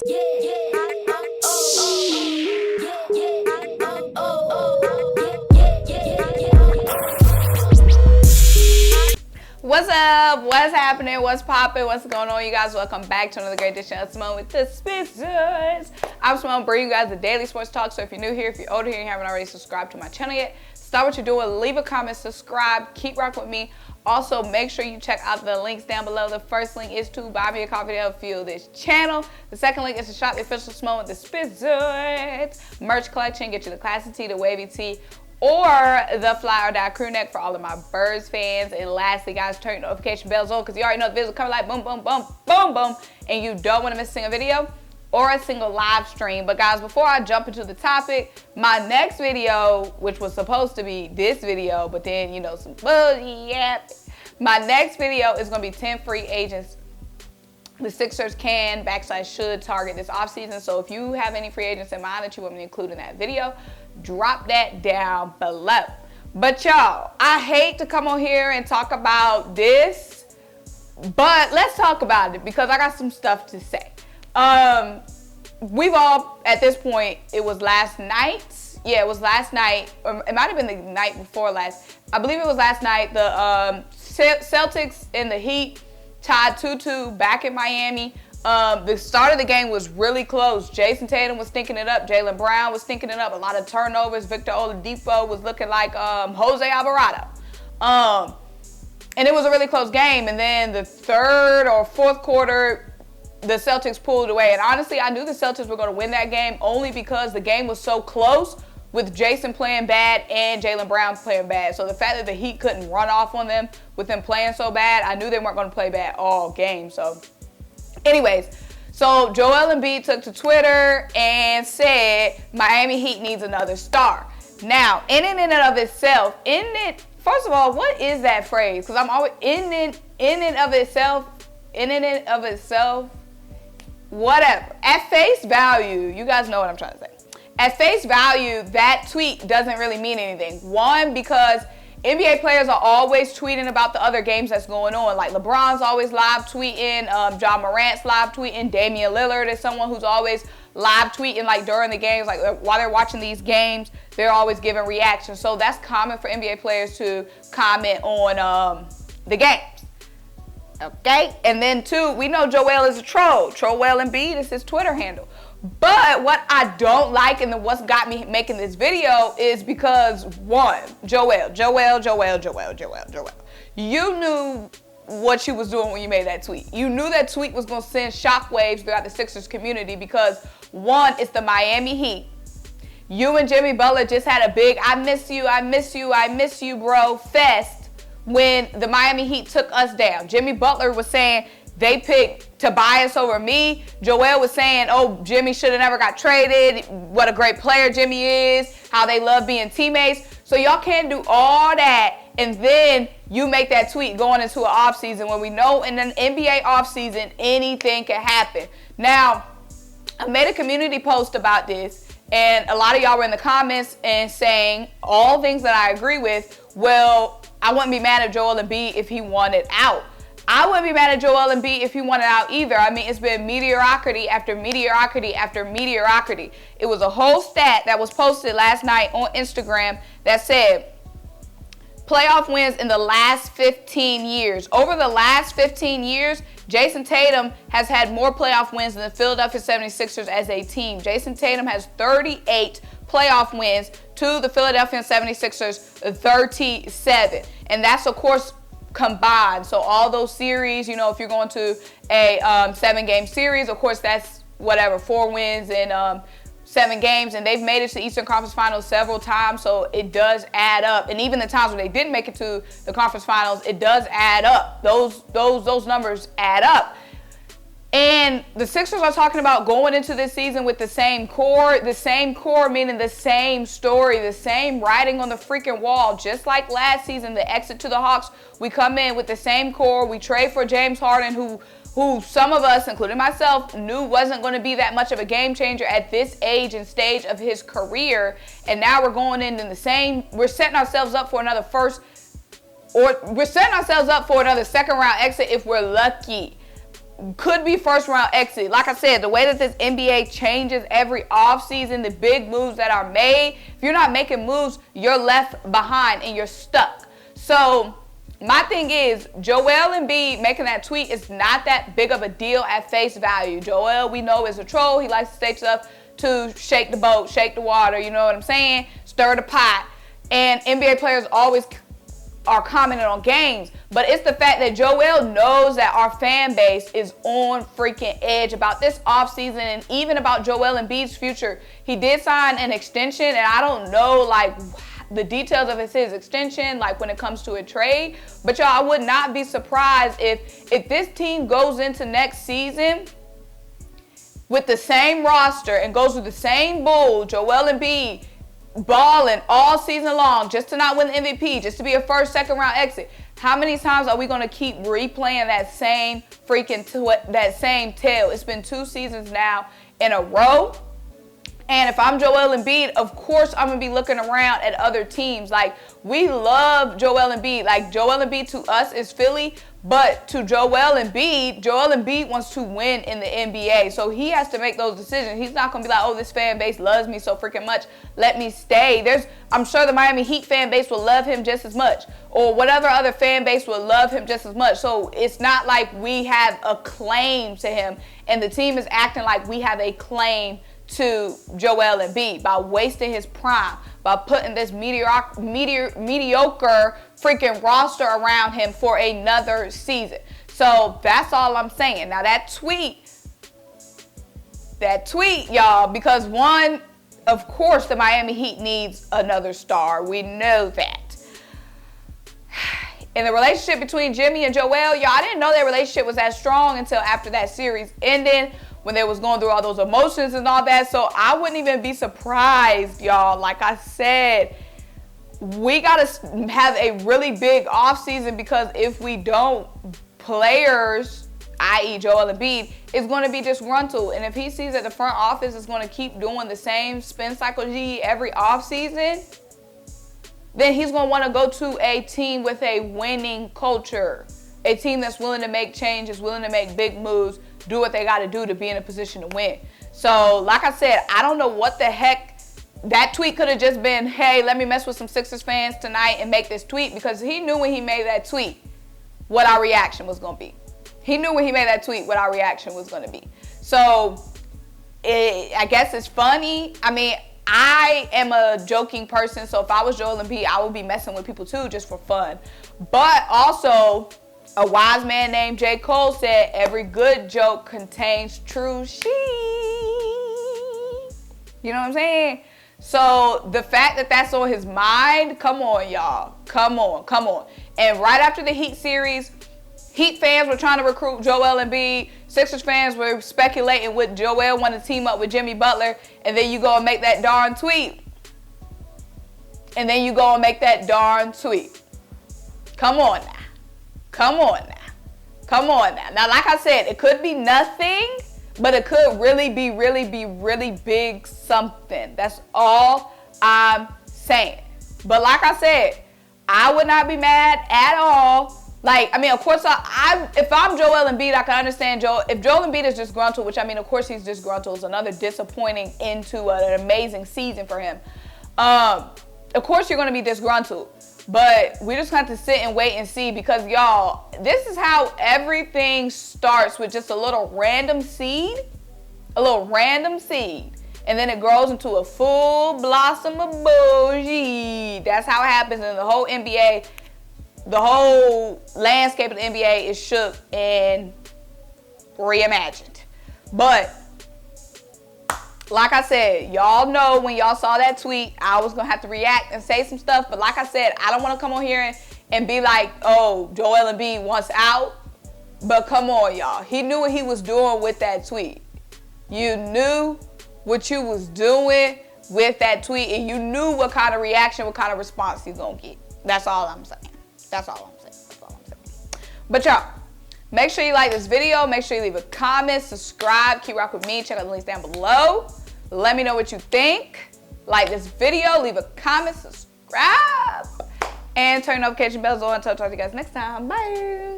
What's up? What's happening? What's popping? What's going on, you guys? Welcome back to another great edition of Symone with the Sports. I'm Symone, bringing you guys the daily sports talk. So if you're new here, if you're older here and you haven't already subscribed to my channel yet, start what you're doing, leave a comment, subscribe, keep rocking with me. Also, make sure you check out the links down below. The first link is to buy me a coffee to help fuel this channel. The second link is to shop the official Symone with the Sports merch collection. Get you the classic tee, the wavy tee, or the fly or die crew neck for all of my Birds fans. And lastly, guys, turn your notification bells on because you already know the videos are coming like boom, boom, boom, boom, boom, and you don't want to miss a single video or a single live stream. But guys, before I jump into the topic, my next video, which was supposed to be this video, but then, you know, some bullshit. My next video is going to be 10 free agents the Sixers can / should target this offseason. So if you have any free agents in mind that you want me to include in that video, drop that down below. But y'all, I hate to come on here and talk about this, but let's talk about it because I got some stuff to say. We've all, at this point, it was last night. Yeah, it was last night, or it might have been the night before last. I believe it was last night. The Celtics and the Heat tied 2-2 back in Miami. The start of the game was really close. Jason Tatum was stinking it up. Jaylen Brown was stinking it up. A lot of turnovers. Victor Oladipo was looking like Jose Alvarado. And it was a really close game. And then the third or fourth quarter, the Celtics pulled away. And honestly, I knew the Celtics were going to win that game only because the game was so close with Jason playing bad and Jaylen Brown playing bad. So the fact that the Heat couldn't run off on them with them playing so bad, I knew they weren't going to play bad all game. So anyways, so Joel Embiid took to Twitter and said Miami Heat needs another star. Now, in and of itself, first of all, what is that phrase? Because I'm always in and of itself, whatever. At face value, you guys know what I'm trying to say. At face value, that tweet doesn't really mean anything. One, because NBA players are always tweeting about the other games that's going on. Like LeBron's always live tweeting, John Morant's live tweeting, Damian Lillard is someone who's always live tweeting like during the games, like while they're watching these games, they're always giving reactions. So that's common for NBA players to comment on the games. Okay, and then two, we know Joel is a troll. Joel Embiid is his Twitter handle. But what I don't like and what's got me making this video is because one, Joel. You knew what you was doing when you made that tweet. You knew that tweet was going to send shockwaves throughout the Sixers community because one, it's the Miami Heat. You and Jimmy Butler just had a big I miss you, bro fest when the Miami Heat took us down. Jimmy Butler was saying they picked Tobias over me. Joel was saying, oh, Jimmy should have never got traded. What a great player Jimmy is. How they love being teammates. So y'all can't do all that and then you make that tweet going into an offseason when we know in an NBA offseason anything can happen. Now, I made a community post about this and a lot of y'all were in the comments and saying all things that I agree with. Well, I wouldn't be mad at Joel Embiid if he wanted out. I wouldn't be mad at Joel Embiid if he wanted out either. I mean, it's been mediocrity after mediocrity after mediocrity. It was a whole stat that was posted last night on Instagram that said playoff wins in the last 15 years. Over the last 15 years, Jason Tatum has had more playoff wins than the Philadelphia 76ers as a team. Jason Tatum has 38 playoff wins to the Philadelphia 76ers 37. And that's, of course, combined. So all those series, you know, if you're going to a 7-game series, of course, that's whatever, 4 wins in 7 games. And they've made it to the Eastern Conference Finals several times. So it does add up. And even the times when they didn't make it to the conference finals, it does add up. Those numbers add up. And the Sixers are talking about going into this season with the same core meaning the same story, the same writing on the freaking wall. Just like last season, the exit to the Hawks, we come in with the same core. We trade for James Harden, who some of us, including myself, knew wasn't going to be that much of a game changer at this age and stage of his career. And now we're going in the same, we're setting ourselves up for another second round exit if we're lucky. could be first round exit. Like I said, the way that this NBA changes every offseason, the big moves that are made, if you're not making moves, you're left behind and you're stuck. So my thing is, Joel Embiid making that tweet is not that big of a deal at face value. Joel, we know, is a troll. He likes to say stuff to shake the boat, shake the water, you know what I'm saying? Stir the pot. And NBA players always are commenting on games. But it's the fact that Joel knows that our fan base is on freaking edge about this offseason and even about Joel Embiid's future. He did sign an extension, and I don't know, like, the details of his extension, like when it comes to a trade. But y'all, I would not be surprised if this team goes into next season with the same roster and goes with the same bull, Joel Embiid, balling all season long just to not win the MVP, just to be a first, second round exit. How many times are we going to keep replaying that same that same tale? It's been 2 seasons now in a row. And if I'm Joel Embiid, of course I'm going to be looking around at other teams. Like, we love Joel Embiid. Like, Joel Embiid to us is Philly, but to Joel Embiid wants to win in the NBA. So he has to make those decisions. He's not going to be like, oh, this fan base loves me so freaking much, let me stay. I'm sure the Miami Heat fan base will love him just as much, or whatever other fan base will love him just as much. So it's not like we have a claim to him, and the team is acting like we have a claim to Joel Embiid by wasting his prime, by putting this mediocre freaking roster around him for another season. So that's all I'm saying. Now that tweet, y'all, because one, of course, the Miami Heat needs another star. We know that. And the relationship between Jimmy and Joel, y'all, I didn't know their relationship was as strong until after that series ended, when they was going through all those emotions and all that. So I wouldn't even be surprised, y'all. Like I said, we got to have a really big offseason, because if we don't, players, i.e. Joel Embiid, is going to be disgruntled. And if he sees that the front office is going to keep doing the same spin cycle G every offseason, then he's going to want to go to a team with a winning culture, a team that's willing to make changes, willing to make big moves, do what they got to do to be in a position to win. So, like I said, I don't know what the heck. That tweet could have just been, hey, let me mess with some Sixers fans tonight and make this tweet, because he knew when he made that tweet what our reaction was going to be. He knew when he made that tweet what our reaction was going to be. So, I guess it's funny. I mean, I am a joking person, so if I was Joel Embiid, I would be messing with people too, just for fun. But also, a wise man named J. Cole said, every good joke contains true shit. You know what I'm saying? So the fact that that's on his mind, come on, y'all. Come on. And right after the Heat series, Heat fans were trying to recruit Joel Embiid. Sixers fans were speculating with Joel wanting to team up with Jimmy Butler. And then you go and make that darn tweet. Come on now. Come on now. Now, like I said, it could be nothing, but it could really be really big something. That's all I'm saying. But like I said, I would not be mad at all. Like, I mean, of course, if I'm Joel Embiid, I can understand if Joel Embiid is disgruntled, which, I mean, of course he's disgruntled. It's another disappointing end to an amazing season for him. Of course you're going to be disgruntled. But we just have to sit and wait and see, because, y'all, this is how everything starts, with just a little random seed. And then it grows into a full blossom of bougie. That's how it happens in the whole NBA. The whole landscape of the NBA is shook and reimagined. But like I said, y'all know when y'all saw that tweet, I was going to have to react and say some stuff. But like I said, I don't want to come on here and be like, oh, Joel Embiid wants out. But come on, y'all. He knew what he was doing with that tweet. You knew what you was doing with that tweet. And you knew what kind of reaction, what kind of response he's going to get. That's all I'm saying. But y'all, make sure you like this video. Make sure you leave a comment, subscribe, keep rocking with me. Check out the links down below. Let me know what you think. Like this video, leave a comment, subscribe, and turn notification bells on. Until I talk to you guys next time. Bye.